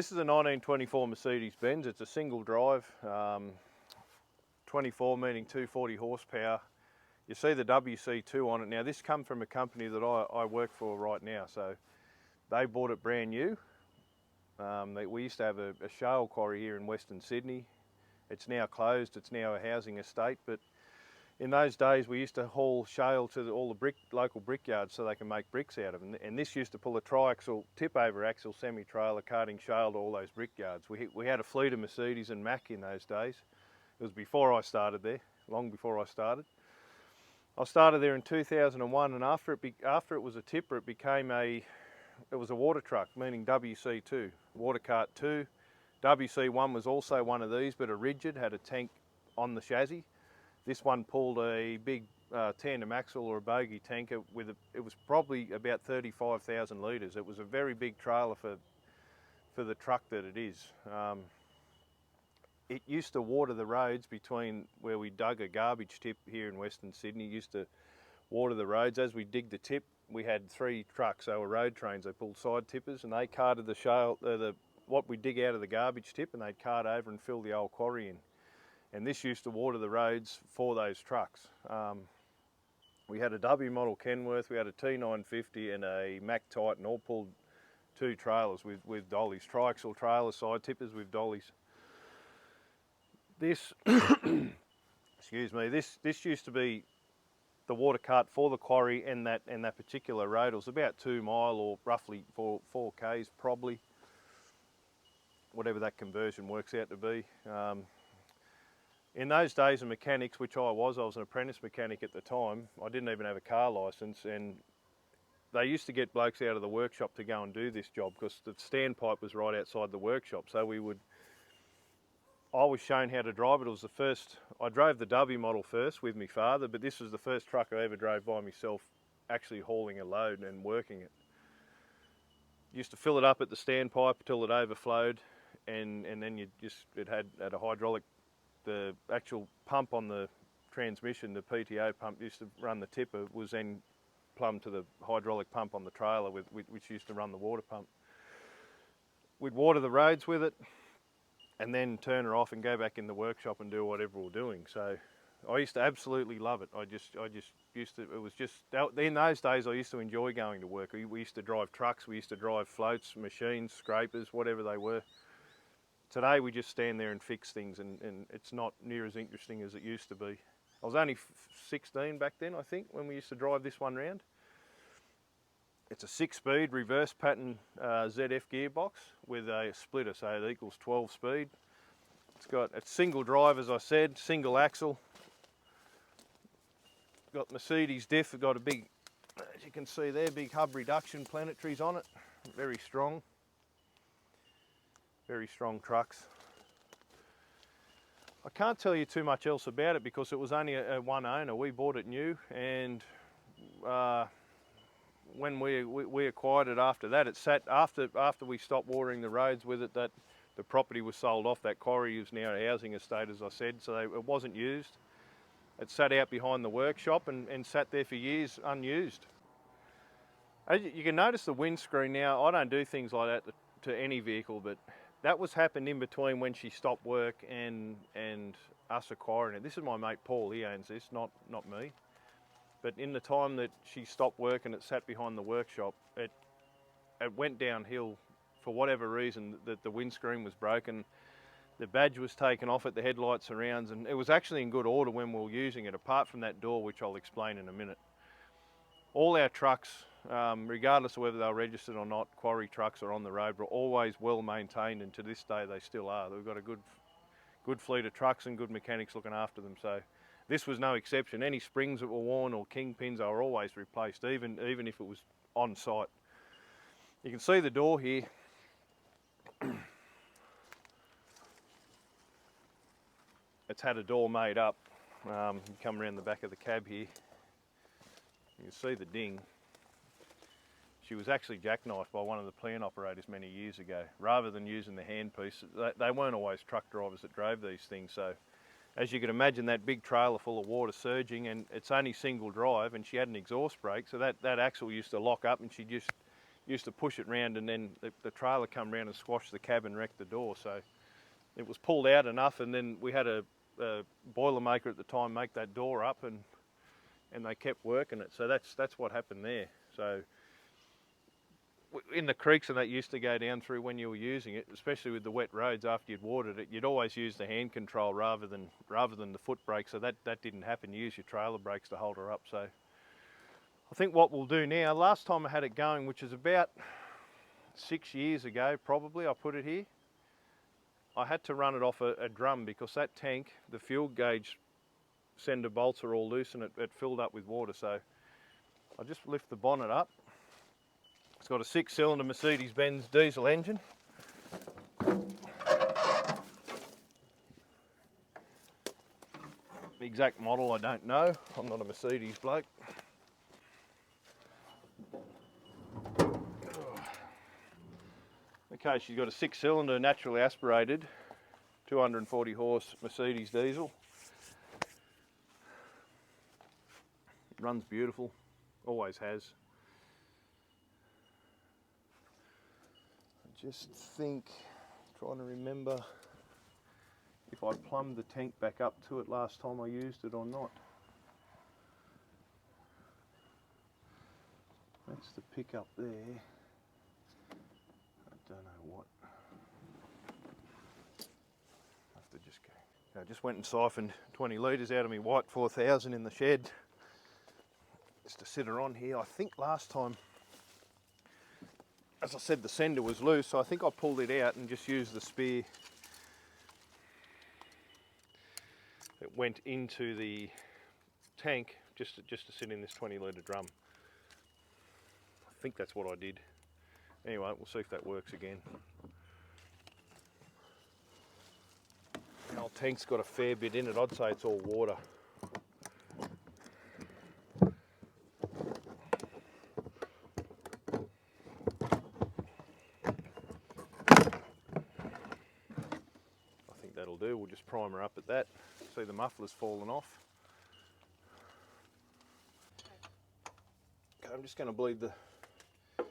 this is a 1924 Mercedes Benz. It's a single drive, 24 meaning 240 horsepower. You see the WC2 on it. Now this comes from a company that I work for right now, so they bought it brand new. We used to have a shale quarry here in Western Sydney. It's now closed, it's now a housing estate, but in those days we used to haul shale to all the local brickyards so they can make bricks out of them. And this used to pull a tri-axle, tip-over axle semi-trailer carting shale to all those brickyards. We had a fleet of Mercedes and Mack in those days. It was before I started there, long before I started. I started there in 2001, and after it was a tipper, it was a water truck, meaning WC2, water cart 2. WC1 was also one of these, but a rigid, had a tank on the chassis. This one pulled a big tandem axle or a bogie tanker it was probably about 35,000 litres. It was a very big trailer for the truck that it is. It used to water the roads between where we dug a garbage tip here in Western Sydney. It used to water the roads. As we dig the tip, we had 3 trucks. They were road trains. They pulled side tippers and they carted the shale, what we dig out of the garbage tip, and they'd cart over and fill the old quarry in. And this used to water the roads for those trucks. We had a W model Kenworth, we had a T950 and a Mack Titan, all pulled 2 trailers with dollies, triaxle trailers, side tippers with dollies. This, excuse me, this used to be the water cart for the quarry and that particular road. It was about 2 mile or roughly 4 k's probably, whatever that conversion works out to be. In those days of mechanics, which I was an apprentice mechanic at the time. I didn't even have a car licence, and they used to get blokes out of the workshop to go and do this job because the standpipe was right outside the workshop. So I was shown how to drive it. It was the first, I drove the W model first with my father, but this was the first truck I ever drove by myself, actually hauling a load and working it. Used to fill it up at the standpipe until it overflowed, and then it had a hydraulic, the actual pump on the transmission, the PTO pump used to run the tipper, was then plumbed to the hydraulic pump on the trailer which used to run the water pump. We'd water the roads with it and then turn her off and go back in the workshop and do whatever we're doing. So I used to absolutely love it. I just used to, it was just, in those days I used to enjoy going to work. We used to drive trucks, we used to drive floats, machines, scrapers, whatever they were. Today we just stand there and fix things, and it's not near as interesting as it used to be. I was only 16 back then, I think, when we used to drive this one round. It's a 6-speed reverse pattern ZF gearbox with a splitter, so it equals 12 speed. It's single drive, as I said, single axle. Got Mercedes diff, got a big, as you can see there, big hub reduction planetaries on it, very strong. Very strong trucks. I can't tell you too much else about it because it was only a one owner. We bought it new, and when we acquired it after that, it sat, after we stopped watering the roads with it, that the property was sold off. That quarry is now a housing estate, as I said, so it wasn't used. It sat out behind the workshop and sat there for years unused. As you can notice the windscreen now, I don't do things like that to any vehicle, but that was happened in between when she stopped work and us acquiring it. This is my mate Paul, he owns this, not me. But in the time that she stopped work and it sat behind the workshop, it went downhill for whatever reason. That the windscreen was broken, the badge was taken off it, the headlight surrounds, and it was actually in good order when we were using it, apart from that door, which I'll explain in a minute. All our trucks, regardless of whether they're registered or not, quarry trucks or on the road, were always well maintained, and to this day they still are. We've got a good fleet of trucks and good mechanics looking after them, so this was no exception. Any springs that were worn or kingpins, they were always replaced, even if it was on site. You can see the door here. It's had a door made up. You come around the back of the cab here. You can see the ding. She was actually jackknifed by one of the plant operators many years ago. Rather than using the handpiece, they weren't always truck drivers that drove these things. So as you can imagine, that big trailer full of water surging, and it's only single drive, and she had an exhaust brake, so that axle used to lock up, and used to push it round, and then the trailer come round and squashed the cab and wrecked the door. So it was pulled out enough, and then we had a Boilermaker at the time make that door up, and they kept working it. So that's what happened there. So in the creeks and that used to go down through when you were using it, especially with the wet roads after you'd watered it, you'd always use the hand control rather than the foot brake. So that didn't happen. You use your trailer brakes to hold her up. So I think what we'll do now, last time I had it going, which is about 6 years ago probably, I put it here, I had to run it off a drum because that tank, the fuel gauge sender bolts are all loose and it filled up with water. So I'll just lift the bonnet up. It's got a 6-cylinder Mercedes Benz diesel engine. The exact model I don't know, I'm not a Mercedes bloke. Okay, she's got a 6-cylinder naturally aspirated 240 horse Mercedes diesel. It runs beautiful, always has. I just think, trying to remember if I plumbed the tank back up to it last time I used it or not. That's the pickup there. I don't know what. I have to just go. I just went and siphoned 20 litres out of my white 4000 in the shed just to sit her on here. I think last time, as I said, the sender was loose, so I think I pulled it out and just used the spear that went into the tank just to sit in this 20 litre drum. I think that's what I did. Anyway, we'll see if that works again. The old tank's got a fair bit in it. I'd say it's all water. That'll do. We'll just prime her up at that. See the muffler's fallen off. Okay, I'm just going to bleed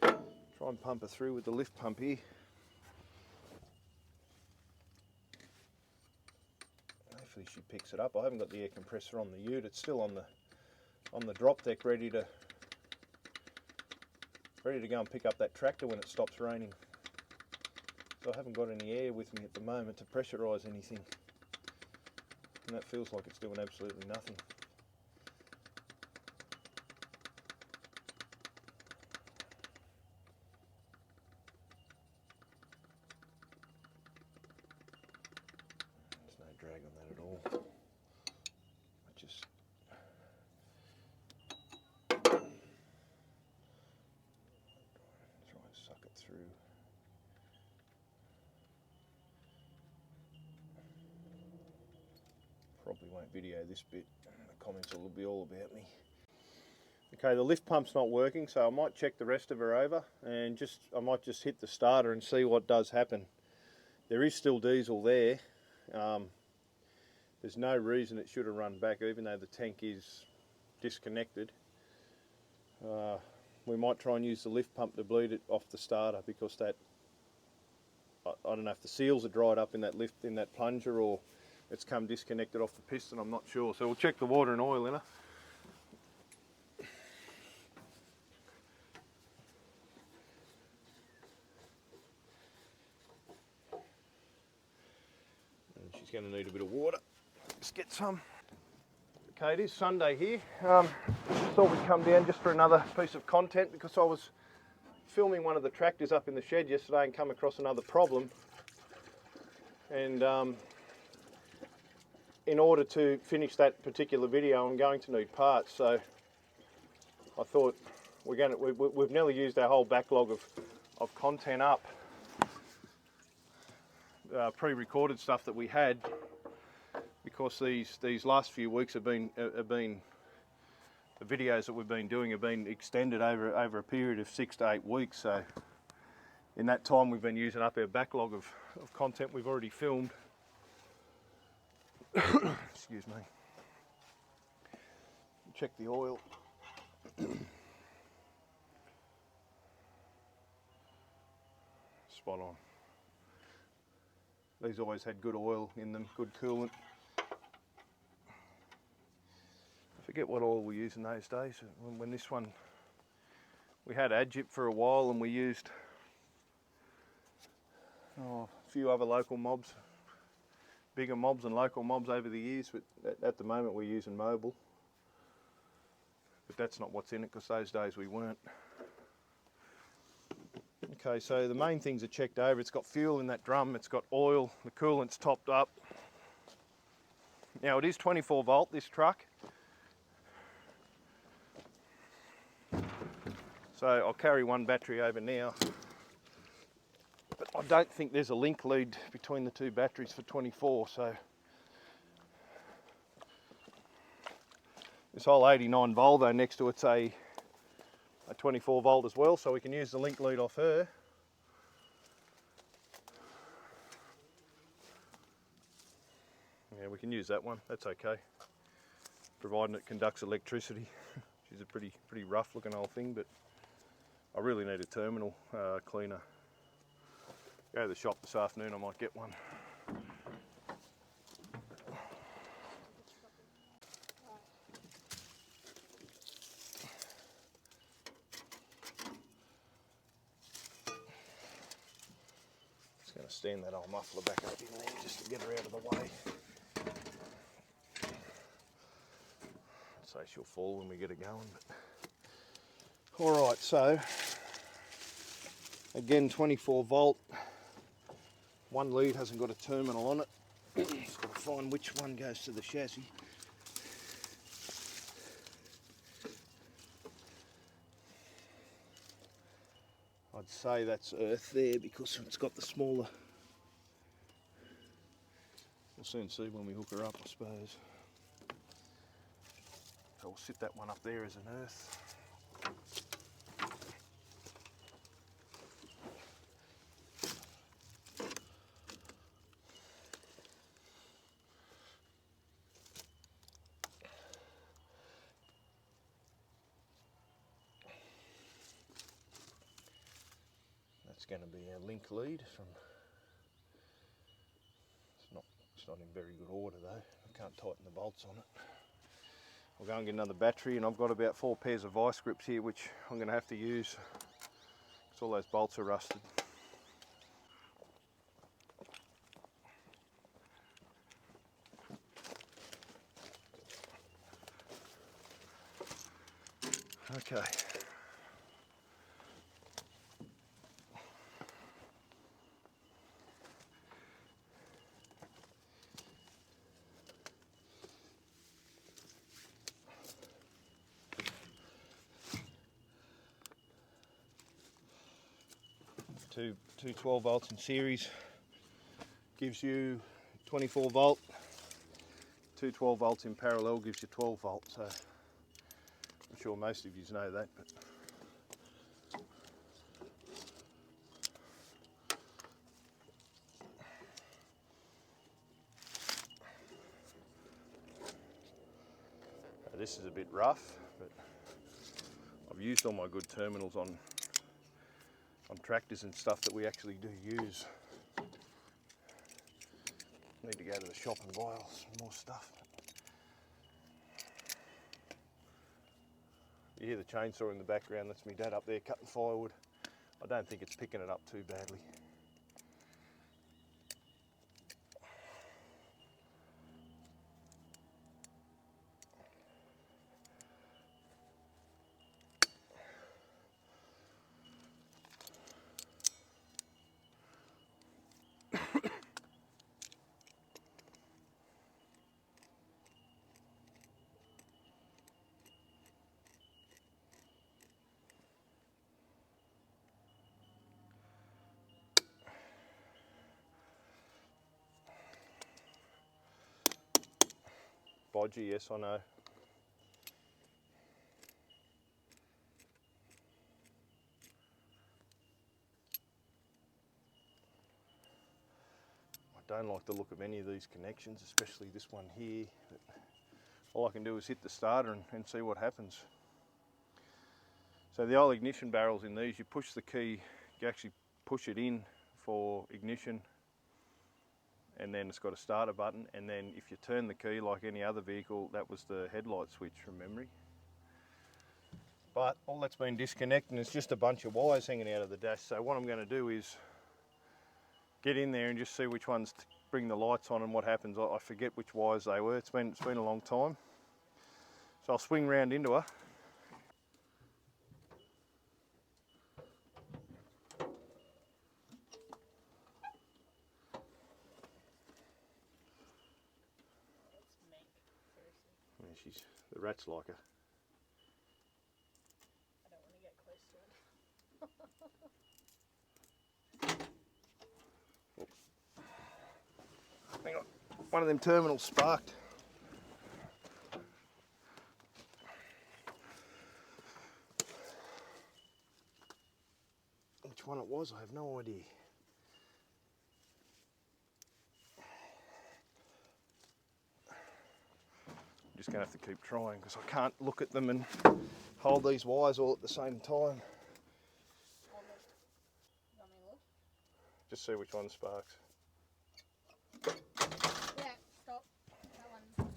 try and pump her through with the lift pump here. Hopefully she picks it up. I haven't got the air compressor on the ute. It's still on the drop deck, ready to go and pick up that tractor when it stops raining. So I haven't got any air with me at the moment to pressurise anything, and that feels like it's doing absolutely nothing. There's no drag on that at all. I just try and suck it through. Probably won't video this bit, the comments will be all about me. Okay, the lift pump's not working, so I might check the rest of her over and I might just hit the starter and see what does happen. There is still diesel there. There's no reason it should have run back even though the tank is disconnected. We might try and use the lift pump to bleed it off the starter because that, I don't know if the seals are dried up in that plunger or it's come disconnected off the piston, I'm not sure. So we'll check the water and oil in her. And she's going to need a bit of water. Let's get some. Okay, it is Sunday here. Thought we'd come down just for another piece of content because I was filming one of the tractors up in the shed yesterday and come across another problem. And in order to finish that particular video, I'm going to need parts. So I thought we've nearly used our whole backlog of content up, pre-recorded stuff that we had, because these last few weeks have been the videos that we've been doing have been extended over a period of 6 to 8 weeks. So in that time, we've been using up our backlog of content we've already filmed. Excuse me. Check the oil. spot on. These always had good oil in them, good coolant. I forget what oil we used in those days. When this one, we had Adgip for a while, and we used a few other local mobs, bigger mobs and local mobs over the years, but at the moment we're using Mobil. But that's not what's in it, because those days we weren't. Okay, so the main things are checked over. It's got fuel in that drum, it's got oil, the coolant's topped up. Now it is 24 volt, this truck. So I'll carry one battery over now. But I don't think there's a link lead between the two batteries for 24, so this whole 89 Volvo next to it's a 24 volt as well, so we can use the link lead off her. Yeah, we can use that one, that's okay, providing it conducts electricity. She's a pretty rough looking old thing, but I really need a terminal cleaner. Go to the shop this afternoon, I might get one. Just going to stand that old muffler back up in there just to get her out of the way. I'd say she'll fall when we get her going. But alright, so again 24 volt. One lead hasn't got a terminal on it. Just got to find which one goes to the chassis. I'd say that's earth there because it's got the smaller. We'll soon see when we hook her up, I suppose. So we'll sit that one up there as an earth. That's going to be our link lead from. It's not in very good order though. I can't tighten the bolts on it. I'll go and get another battery, and I've got about 4 pairs of vice grips here, which I'm going to have to use because all those bolts are rusted. Okay. Two 12 volts in series gives you 24 volt. Two 12 volts in parallel gives you 12 volts. So I'm sure most of you know that, but this is a bit rough, but I've used all my good terminals on tractors and stuff that we actually do use. Need to go to the shop and buy some more stuff. You hear the chainsaw in the background, that's my dad up there cutting firewood. I don't think it's picking it up too badly. Bodgy, yes, I know. I don't like the look of any of these connections, especially this one here. But all I can do is hit the starter and see what happens. So the old ignition barrels in these, you push the key, you actually push it in for ignition, and then it's got a starter button, and then if you turn the key like any other vehicle, that was the headlight switch from memory. But all that's been disconnected, and it's just a bunch of wires hanging out of the dash. So what I'm going to do is get in there and just see which ones bring the lights on and what happens. I forget which wires they were. It's been a long time. So I'll swing round into her. Yeah, the rats like her. I don't want to get close to it. Hang on, one of them terminals sparked. Which one it was, I have no idea. I'm just going to have to keep trying because I can't look at them and hold these wires all at the same time. Just see which one sparks. Yeah, stop. That one.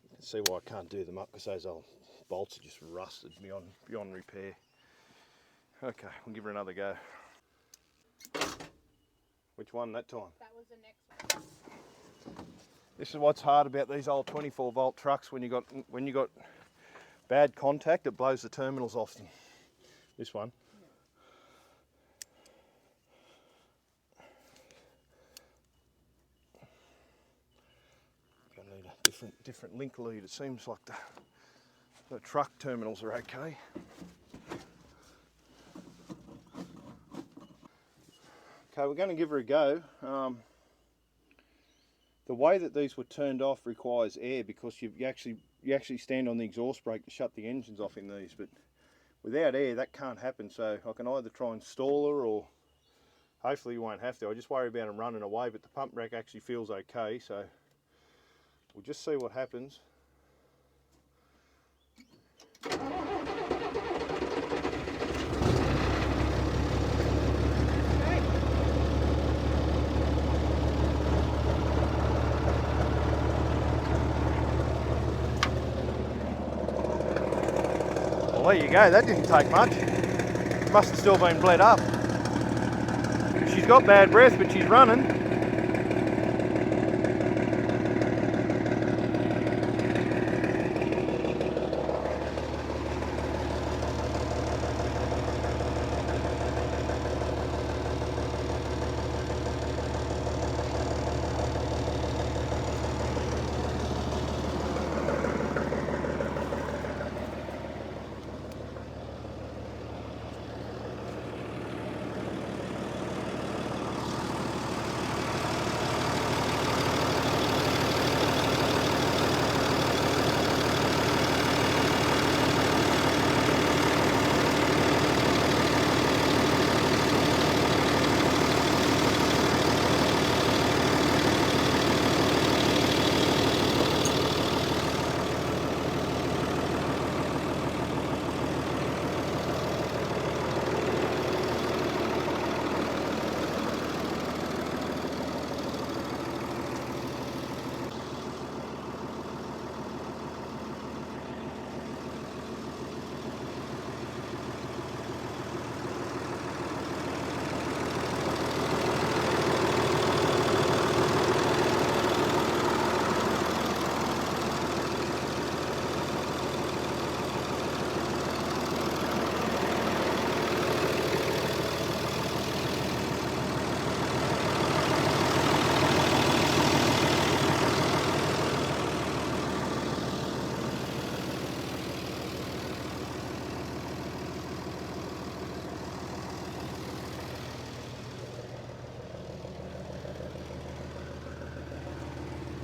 You can see why I can't do them up because those old bolts are just rusted beyond repair. Okay, we'll give her another go. Which one that time? That was the next one. This is what's hard about these old 24 volt trucks. When you got bad contact, it blows the terminals off them. This one. Gonna need a different link lead. It seems like the truck terminals are okay. Okay, we're going to give her a go. The way that these were turned off requires air because you actually stand on the exhaust brake to shut the engines off in these, but without air that can't happen. So I can either try and stall her, or hopefully you won't have to. I just worry about them running away, but the pump rack actually feels okay, so we'll just see what happens. Well, there you go, that didn't take much. Must have still been bled up. She's got bad breath, but she's running.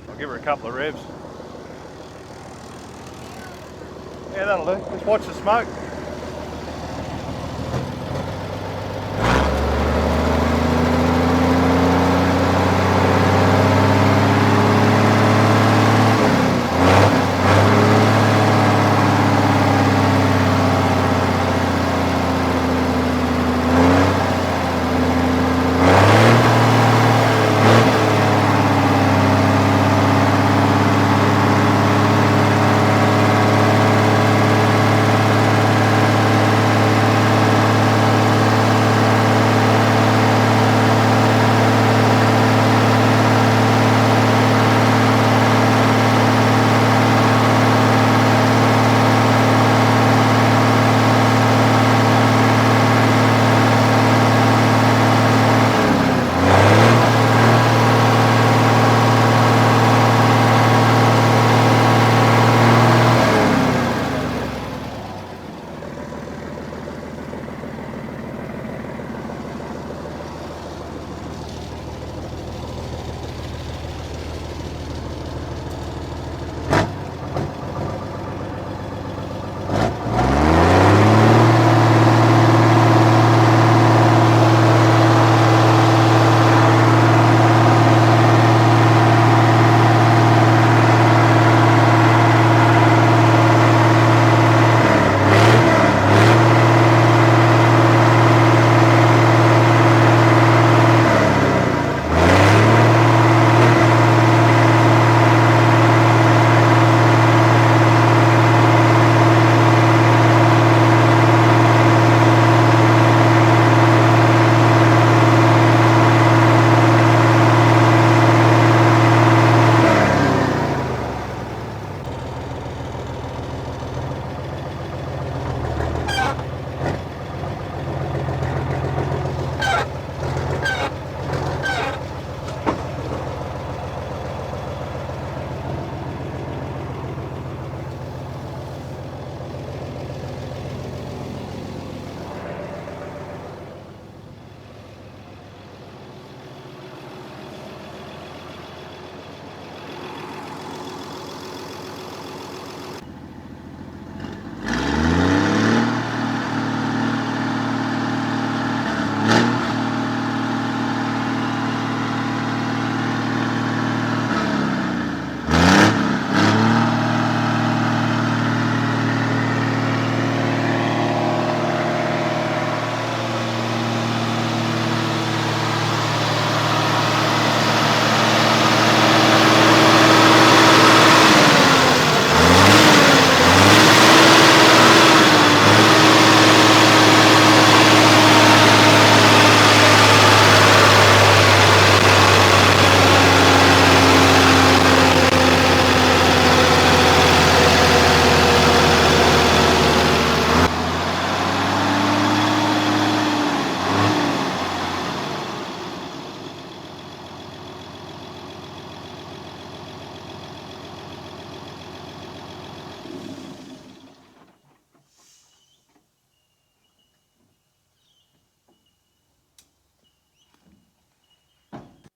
I'll give her a couple of revs. Yeah, that'll do. Just watch the smoke.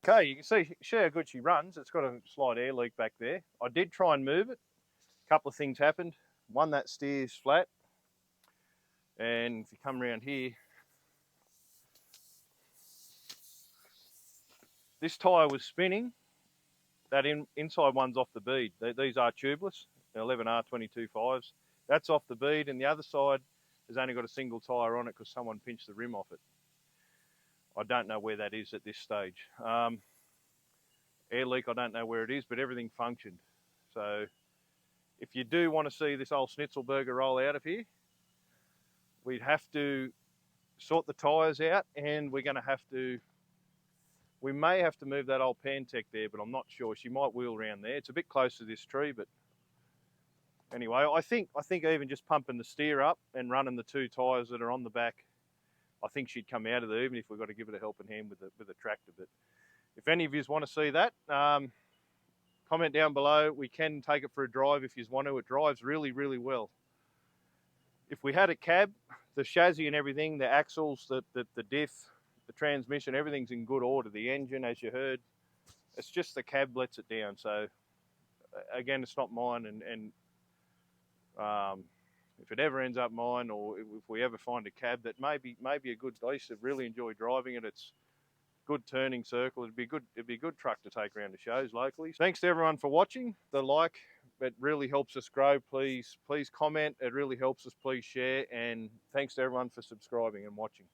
Okay, you can see how good she runs. It's got a slight air leak back there. I did try and move it. A couple of things happened. One, that steer's flat. And if you come around here, this tyre was spinning. That inside one's off the bead. These are tubeless, 11R22.5s. That's off the bead, and the other side has only got a single tyre on it because someone pinched the rim off it. I don't know where that is at this stage. Air leak, I don't know where it is, but everything functioned. So if you do want to see this old Schnitzelburger roll out of here, we'd have to sort the tyres out, and we're going to have to, we may have to move that old Pantech there, but I'm not sure. She might wheel around there. It's a bit close to this tree, but anyway, I think even just pumping the steer up and running the two tyres that are on the back, I think she'd come out of there, even if we've got to give it a helping hand with the tractor. But if any of you want to see that, comment down below. We can take it for a drive if you want to. It drives really, really well. If we had a cab, the chassis and everything, the axles, the diff, the transmission, everything's in good order. The engine, as you heard, it's just the cab lets it down. So again, it's not mine, and if it ever ends up mine, or if we ever find a cab that maybe a good, I used to really enjoy driving it. It's good turning circle. It'd be a good truck to take around the shows locally. Thanks to everyone for watching. The like, it really helps us grow. Please comment. It really helps us. Please share, and thanks to everyone for subscribing and watching.